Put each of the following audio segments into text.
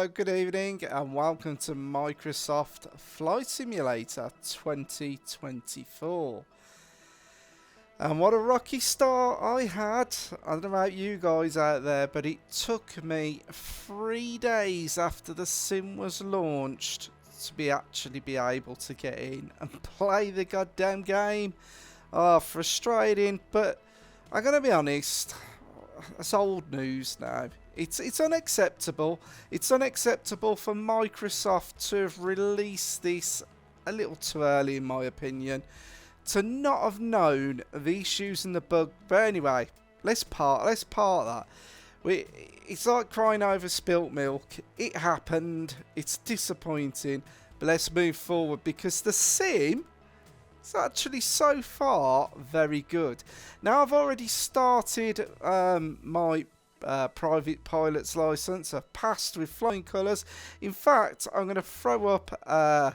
Hello, good evening, and welcome to Microsoft Flight Simulator 2024. And what a rocky start I had. I don't know about you guys out there, but it took me 3 days after the sim was launched to actually be able to get in and play the goddamn game. Oh, frustrating, but I'm going to be honest, it's old news now. It's unacceptable. It's unacceptable for Microsoft to have released this a little too early, in my opinion, to not have known the issues and the bug. But anyway, let's part that. It's like crying over spilt milk. It happened. It's disappointing, but let's move forward because the sim is actually so far very good. Now I've already started my private pilot's license. I've passed with flying colours. In fact, I'm going to throw up a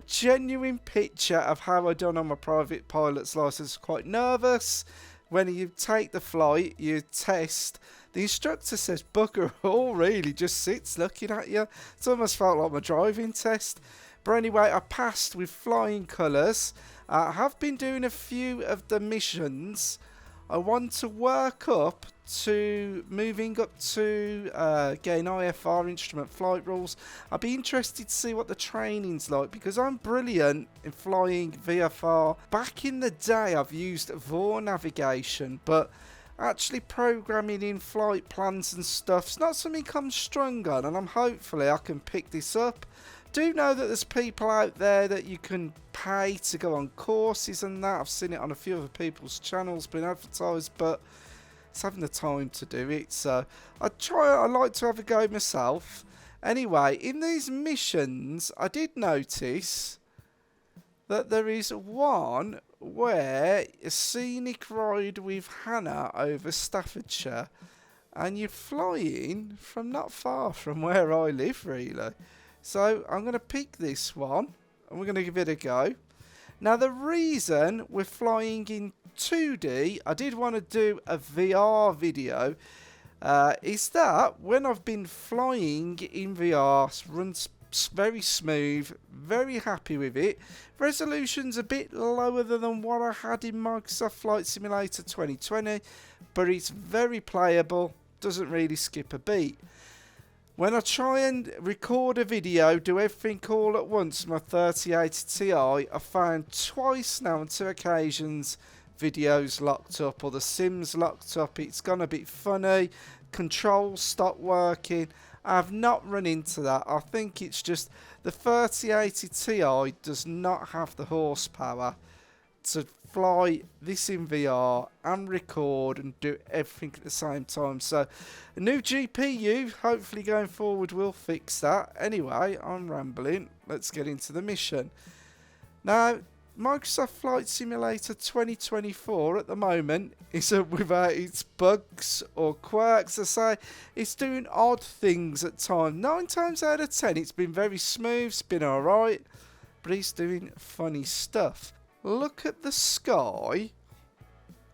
genuine picture of how I done on my private pilot's license. Quite nervous. When you take the flight, you test. The instructor says bugger all, really, just sits looking at you. It's almost felt like my driving test. But anyway, I passed with flying colours. I have been doing a few of the missions. I want to work up to moving up to getting IFR instrument flight rules. I'd be interested to see what the training's like because I'm brilliant in flying VFR. Back in the day I've used VOR navigation, but actually programming in flight plans and stuff's not something I'm strong on, and hopefully I can pick this up. Do know that there's people out there that you can pay to go on courses and that. I've seen it on a few other people's channels being advertised, but it's having the time to do it. So I like to have a go myself. Anyway, in these missions, I did notice that there is one where a scenic ride with Hannah over Staffordshire, and you're flying from not far from where I live, really. So I'm going to pick this one and we're going to give it a go. Now the reason we're flying in 2D, I did want to do a VR video, is that when I've been flying in VR, runs very smooth, very happy with it. Resolution's a bit lower than what I had in Microsoft Flight Simulator 2020, but it's very playable, doesn't really skip a beat. When I try and record a video, do everything all at once, my 3080 Ti, I found twice now on 2 occasions videos locked up or the sims locked up. It's gone a bit funny, controls stopped working. I have not run into that. I think it's just the 3080 Ti does not have the horsepower to fly this in VR and record and do everything at the same time. So a new GPU hopefully going forward will fix that. Anyway, I'm rambling. Let's get into the mission. Now Microsoft Flight Simulator 2024 at the moment is without its bugs or quirks. I say it's doing odd things at times. 9 times out of 10 it's been very smooth, it's been alright, but it's doing funny stuff. Look at the sky.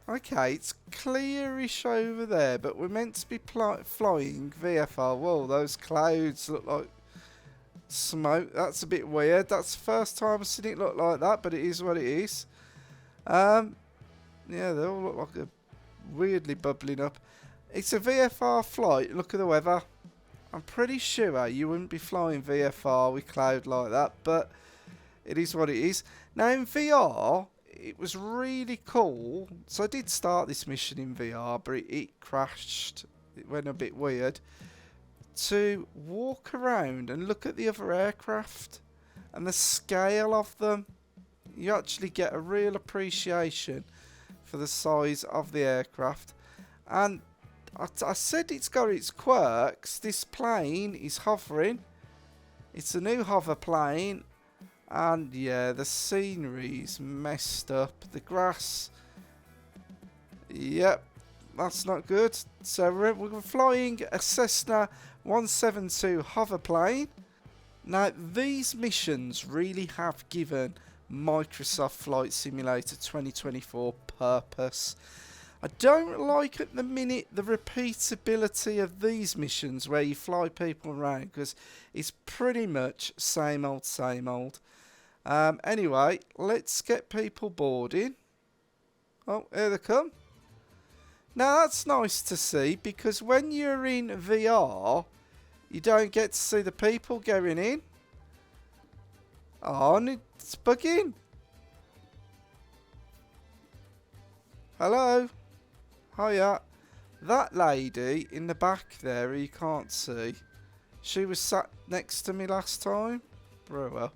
Okay, it's clearish over there, but we're meant to be flying VFR. Whoa, those clouds look like smoke. That's a bit weird. That's the first time I've seen it look like that, but it is what it is. Yeah, they all look like they're weirdly bubbling up. It's a VFR flight. Look at the weather. I'm pretty sure you wouldn't be flying VFR with cloud like that, but it is what it is. Now in VR, it was really cool. So I did start this mission in VR, but it crashed. It went a bit weird. To walk around and look at the other aircraft and the scale of them, you actually get a real appreciation for the size of the aircraft. And I said it's got its quirks. This plane is hovering. It's a new hover plane. And yeah, the scenery's messed up. The grass, yep, that's not good. So we're flying a Cessna 172 hover plane. Now these missions really have given Microsoft Flight Simulator 2024 purpose. I don't like at the minute the repeatability of these missions where you fly people around, because it's pretty much same old, same old. Anyway, let's get people boarding. Oh, here they come. Now that's nice to see, because when you're in VR, you don't get to see the people going in. Oh, and it's bugging. Hello. Hiya. That lady in the back there who you can't see, she was sat next to me last time. Very well.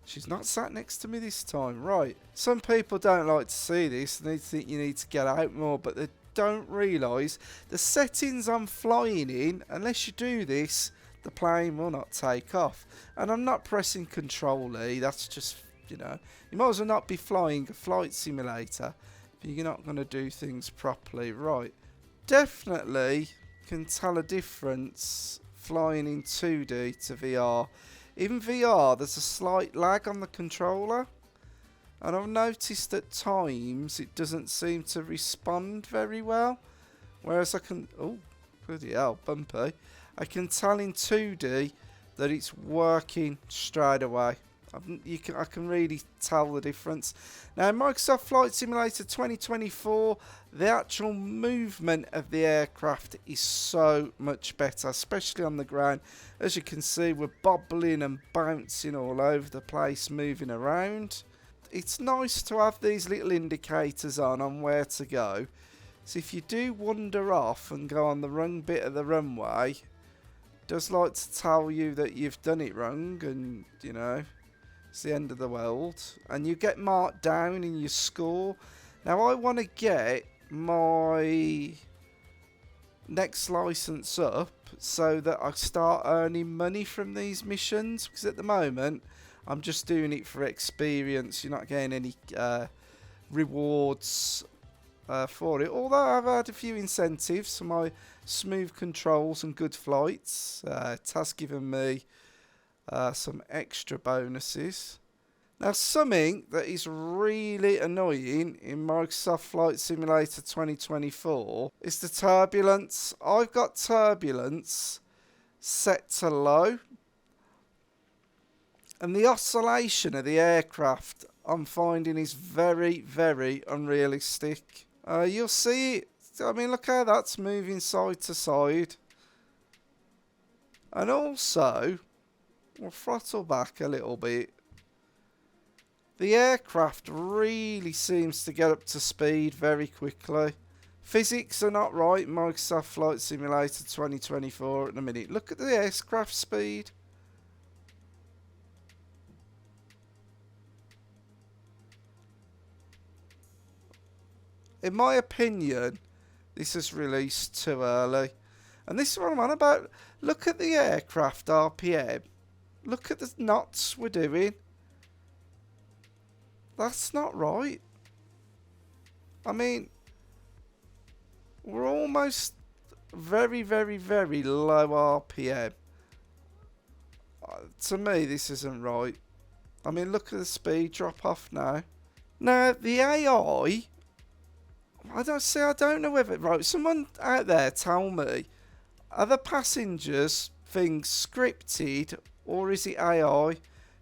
She's not sat next to me this time. Right. Some people don't like to see this. They think you need to get out more, but they don't realise the settings I'm flying in, unless you do this, the plane will not take off. And I'm not pressing Control E. That's just, you know, you might as well not be flying a flight simulator if you're not going to do things properly. Right. Definitely can tell a difference flying in 2D to VR. In VR, there's a slight lag on the controller, and I've noticed at times it doesn't seem to respond very well. Whereas I can, oh, bloody hell, bumpy. I can tell in 2D that it's working straight away. I can really tell the difference. Now, Microsoft Flight Simulator 2024, the actual movement of the aircraft is so much better, especially on the ground. As you can see, we're bobbling and bouncing all over the place, moving around. It's nice to have these little indicators on where to go. So if you do wander off and go on the wrong bit of the runway, it does like to tell you that you've done it wrong, and, you know, it's the end of the world, and you get marked down in your score. Now I want to get my next license up so that I start earning money from these missions, because at the moment I'm just doing it for experience. You're not getting any rewards for it, although I've had a few incentives for my smooth controls and good flights. It has given me some extra bonuses. Now, something that is really annoying in Microsoft Flight Simulator 2024 is the turbulence. I've got turbulence set to low, and the oscillation of the aircraft I'm finding is very, very unrealistic. You'll see it. I mean, look how that's moving side to side. And also, we'll throttle back a little bit. The aircraft really seems to get up to speed very quickly. Physics are not right in Microsoft Flight Simulator 2024 at the minute. Look at the aircraft speed. In my opinion, this is released too early. And this is what I'm on about. Look at the aircraft RPM. Look at the knots we're doing. That's not right. I mean, we're almost very, very, very low RPM. To me, this isn't right. I mean, look at the speed drop off now. Now, the AI, I don't know whether, right, someone out there tell me, are the passengers things scripted or is it AI?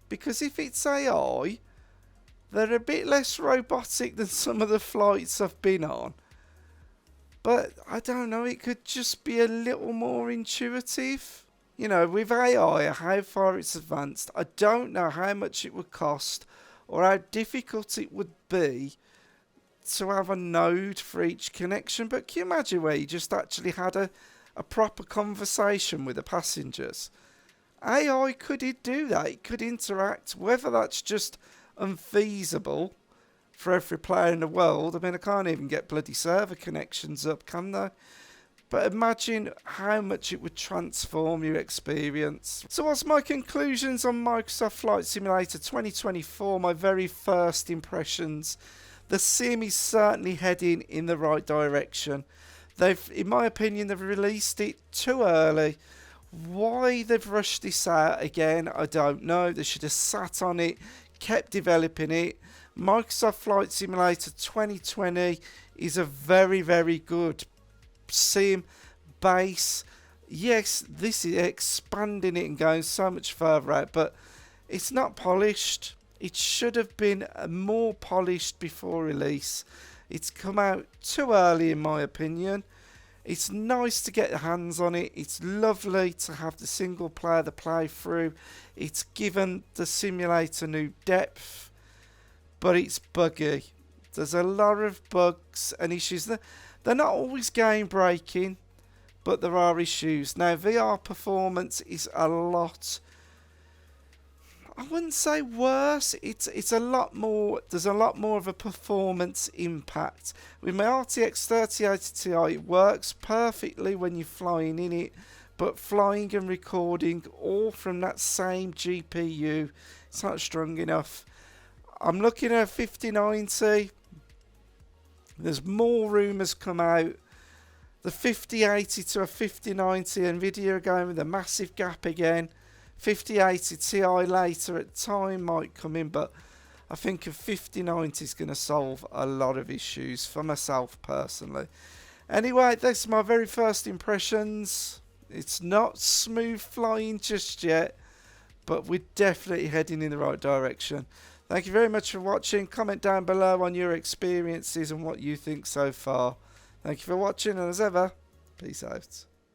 Because if it's AI, they're a bit less robotic than some of the flights I've been on. But I don't know, it could just be a little more intuitive. You know, with AI, how far it's advanced, I don't know how much it would cost or how difficult it would be to have a node for each connection. But can you imagine where you just actually had a proper conversation with the passengers? AI, could it do that? It could interact. Whether that's just unfeasible for every player in the world. I mean, I can't even get bloody server connections up, can they? But imagine how much it would transform your experience. So what's my conclusions on Microsoft Flight Simulator 2024? My very first impressions. The sim is certainly heading in the right direction. In my opinion, they've released it too early. Why they've rushed this out again, I don't know. They should have sat on it, kept developing it. Microsoft Flight Simulator 2020 is a very, very good sim base. Yes, this is expanding it and going so much further out, but it's not polished. It should have been more polished before release. It's come out too early in my opinion. It's nice to get your hands on it. It's lovely to have the single player, the playthrough. It's given the simulator new depth, but it's buggy. There's a lot of bugs and issues. They're not always game breaking, but there are issues. Now VR performance is a lot, I wouldn't say worse, it's a lot more, there's a lot more of a performance impact. With my RTX 3080 Ti, it works perfectly when you're flying in it, but flying and recording all from that same GPU, it's not strong enough. I'm looking at a 5090, there's more rumours come out. The 5080 to a 5090, Nvidia are going with a massive gap again. 5080 Ti later at time might come in, but I think a 5090 is going to solve a lot of issues for myself personally. Anyway, that's my very first impressions. It's not smooth flying just yet, but we're definitely heading in the right direction. Thank you very much for watching. Comment down below on your experiences and what you think so far. Thank you for watching, and as ever, peace out.